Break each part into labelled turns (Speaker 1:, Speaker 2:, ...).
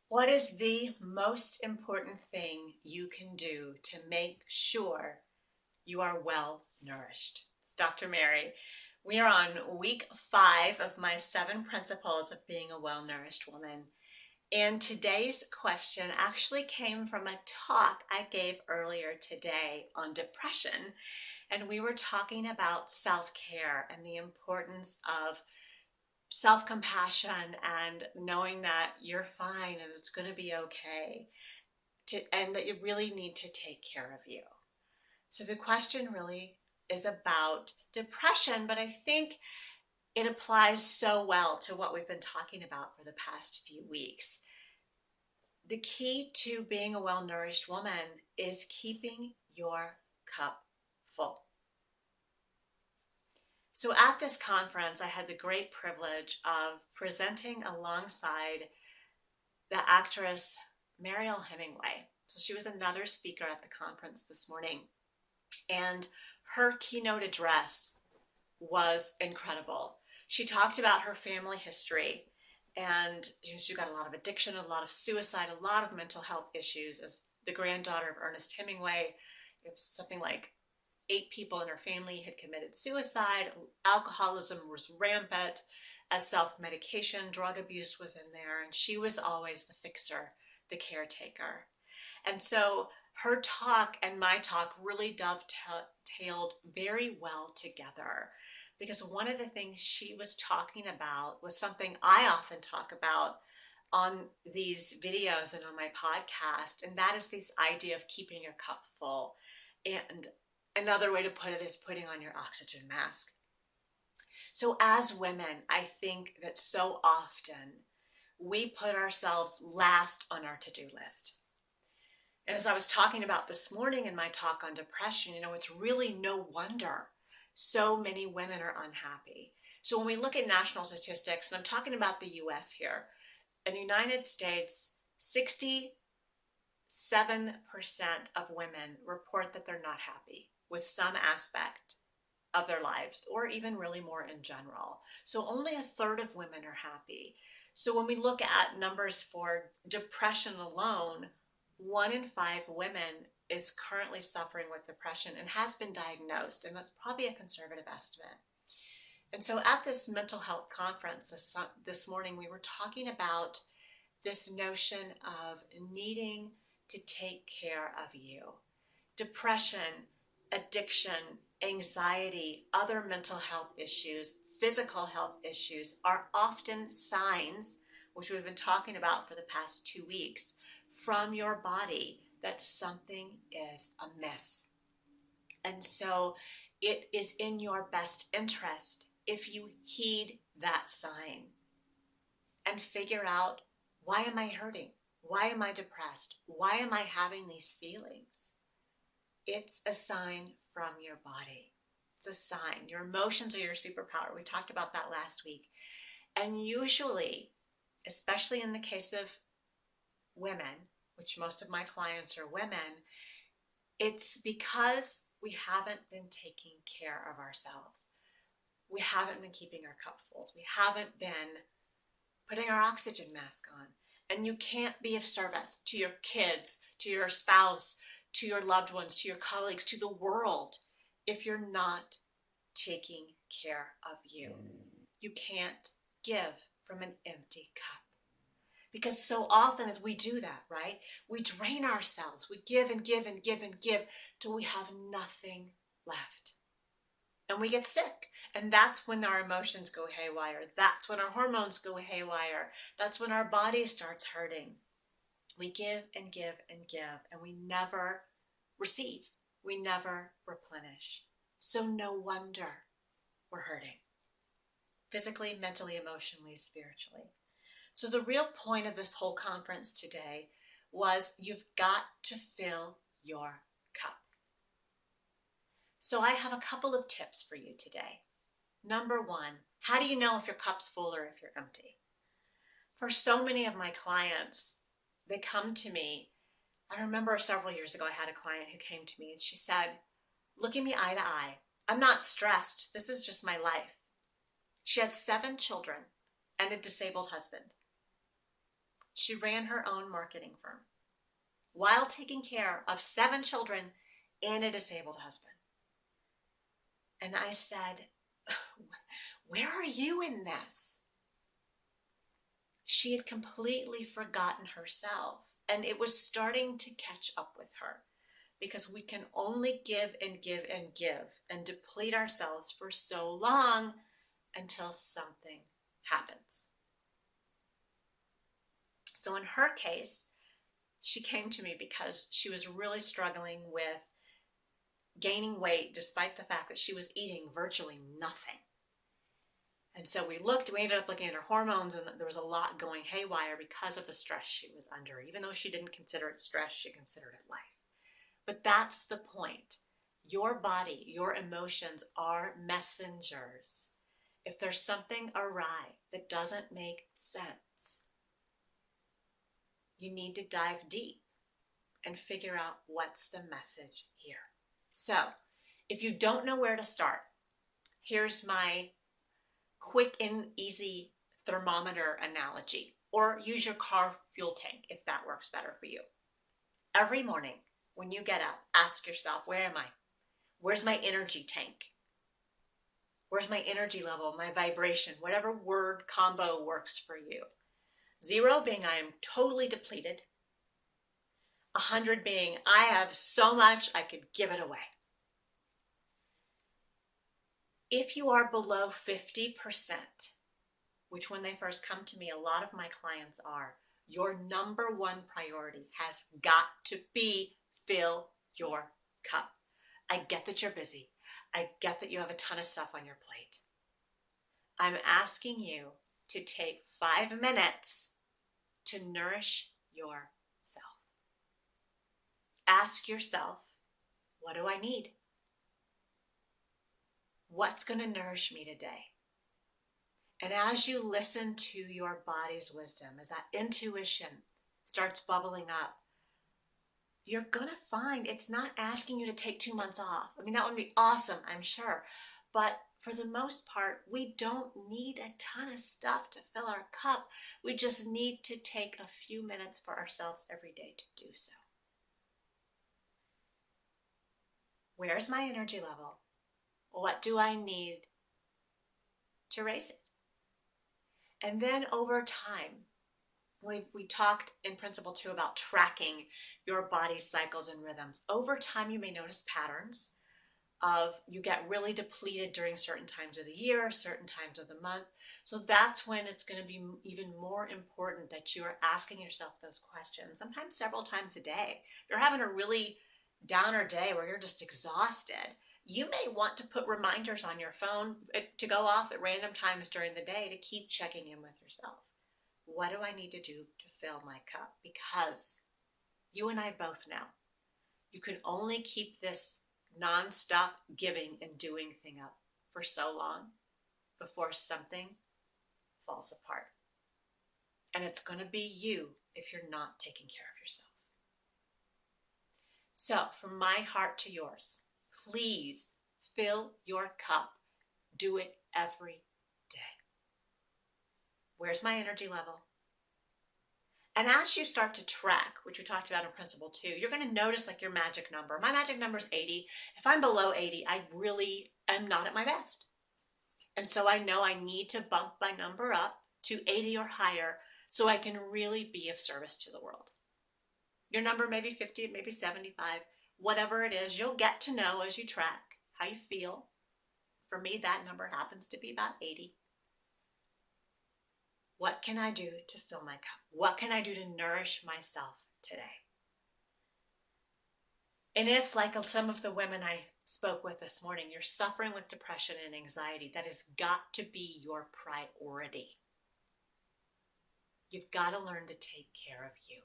Speaker 1: What is the most important thing you can do to make sure you are well nourished? It's Dr. Mary. We are on week 5 of my 7 principles of being a well nourished woman. And today's question actually came from a talk I gave earlier today on depression. And we were talking about self care and the importance of self-compassion and knowing that you're fine and it's going to be okay and that you really need to take care of you. So the question really is about depression, but I think it applies so well to what we've been talking about for the past few weeks. The key to being a well-nourished woman is keeping your cup full. So at this conference, I had the great privilege of presenting alongside the actress Mariel Hemingway. So she was another speaker at the conference this morning. And her keynote address was incredible. She talked about her family history, and she got a lot of addiction, a lot of suicide, a lot of mental health issues. As the granddaughter of Ernest Hemingway, it was something like 8 people in her family had committed suicide. Alcoholism was rampant, as self-medication, drug abuse was in there, and she was always the fixer, the caretaker. And so her talk and my talk really dovetailed very well together, because one of the things she was talking about was something I often talk about on these videos and on my podcast, and that is this idea of keeping your cup full. And another way to put it is putting on your oxygen mask. So as women, I think that so often we put ourselves last on our to-do list. And as I was talking about this morning in my talk on depression, it's really no wonder so many women are unhappy. So when we look at national statistics, and I'm talking about the US here, in the United States, 67% of women report that they're not happy with some aspect of their lives, or even really more in general. So only a third of women are happy. So when we look at numbers for depression alone, 1 in 5 women is currently suffering with depression and has been diagnosed, and that's probably a conservative estimate. And so at this mental health conference this morning, we were talking about this notion of needing to take care of you. Depression, addiction, anxiety, other mental health issues, physical health issues are often signs, which we've been talking about for the past 2 weeks, from your body that something is amiss. And so it is in your best interest if you heed that sign and figure out, why am I hurting? Why am I depressed? Why am I having these feelings? It's a sign from your body. It's a sign. Your emotions are your superpower. We talked about that last week. And usually, especially in the case of women, which most of my clients are women, it's because we haven't been taking care of ourselves. We haven't been keeping our cup full. We haven't been putting our oxygen mask on. And you can't be of service to your kids, to your spouse, to your loved ones, to your colleagues, to the world, if you're not taking care of you. You can't give from an empty cup. Because so often as we do that, right, we drain ourselves. We give and give and give and give till we have nothing left. And we get sick. And that's when our emotions go haywire. That's when our hormones go haywire. That's when our body starts hurting. We give and give and give, and we never receive. We never replenish. So no wonder we're hurting. Physically, mentally, emotionally, spiritually. So the real point of this whole conference today was you've got to fill your cup. So I have a couple of tips for you today. Number 1, how do you know if your cup's full or if you're empty? For so many of my clients, they come to me. I remember several years ago, I had a client who came to me and she said, looking me eye to eye, I'm not stressed. This is just my life. She had 7 children and a disabled husband. She ran her own marketing firm while taking care of 7 children and a disabled husband. And I said, where are you in this? She had completely forgotten herself, and it was starting to catch up with her, because we can only give and give and give and deplete ourselves for so long until something happens. So in her case, she came to me because she was really struggling with gaining weight despite the fact that she was eating virtually nothing. And so we ended up looking at her hormones, and there was a lot going haywire because of the stress she was under. Even though she didn't consider it stress, she considered it life. But that's the point. Your body, your emotions are messengers. If there's something awry that doesn't make sense, you need to dive deep and figure out what's the message here. So, if you don't know where to start, here's my quick and easy thermometer analogy, or use your car fuel tank if that works better for you. Every morning when you get up, ask yourself, where am I? Where's my energy tank? Where's my energy level, my vibration, whatever word combo works for you. 0 being I am totally depleted. 100 being I have so much I could give it away. If you are below 50%, which when they first come to me, a lot of my clients are, your number one priority has got to be fill your cup. I get that you're busy. I get that you have a ton of stuff on your plate. I'm asking you to take 5 minutes to nourish yourself. Ask yourself, what do I need? What's going to nourish me today? And as you listen to your body's wisdom, as that intuition starts bubbling up, you're going to find it's not asking you to take 2 months off. I mean, that would be awesome, I'm sure. But for the most part, we don't need a ton of stuff to fill our cup. We just need to take a few minutes for ourselves every day to do so. Where's my energy level? What do I need to raise it? And then over time, we talked in principle 2 about tracking your body's cycles and rhythms. Over time, you may notice patterns of you get really depleted during certain times of the year, certain times of the month. So that's when it's going to be even more important that you are asking yourself those questions, sometimes several times a day. If you're having a really downer day where you're just exhausted, you may want to put reminders on your phone to go off at random times during the day to keep checking in with yourself. What do I need to do to fill my cup? Because you and I both know you can only keep this nonstop giving and doing thing up for so long before something falls apart. And it's going to be you if you're not taking care of yourself. So from my heart to yours, please fill your cup. Do it every day. Where's my energy level? And as you start to track, which we talked about in principle 2, you're going to notice like your magic number. My magic number is 80. If I'm below 80, I really am not at my best. And so I know I need to bump my number up to 80 or higher so I can really be of service to the world. Your number may be 50, maybe 75, whatever it is, you'll get to know as you track how you feel. For me, that number happens to be about 80. What can I do to fill my cup? What can I do to nourish myself today? And if, like some of the women I spoke with this morning, you're suffering with depression and anxiety, that has got to be your priority. You've got to learn to take care of you,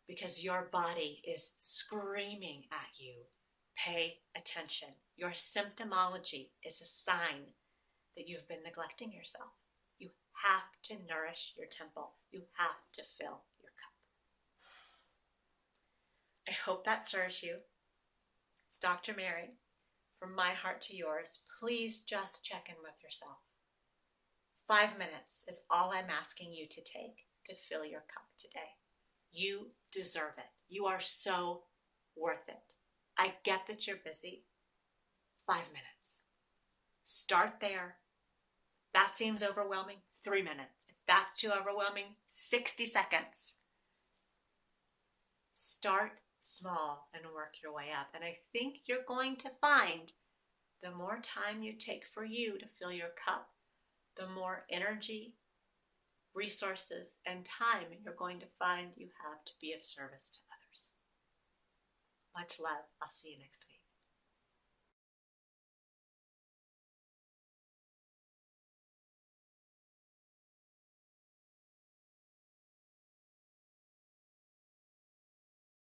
Speaker 1: because your body is screaming at you. Pay attention. Your symptomology is a sign that you've been neglecting yourself. You have to nourish your temple. You have to fill your cup. I hope that serves you. It's Dr. Mary. From my heart to yours, please just check in with yourself. 5 minutes is all I'm asking you to take. to fill your cup today. You deserve it. You are so worth it. I get that you're busy. 5 minutes. Start there. That seems overwhelming. 3 minutes. If that's too overwhelming, 60 seconds. Start small and work your way up. And I think you're going to find the more time you take for you to fill your cup, the more energy, resources, and time you're going to find you have to be of service to others. Much love. I'll see you next week.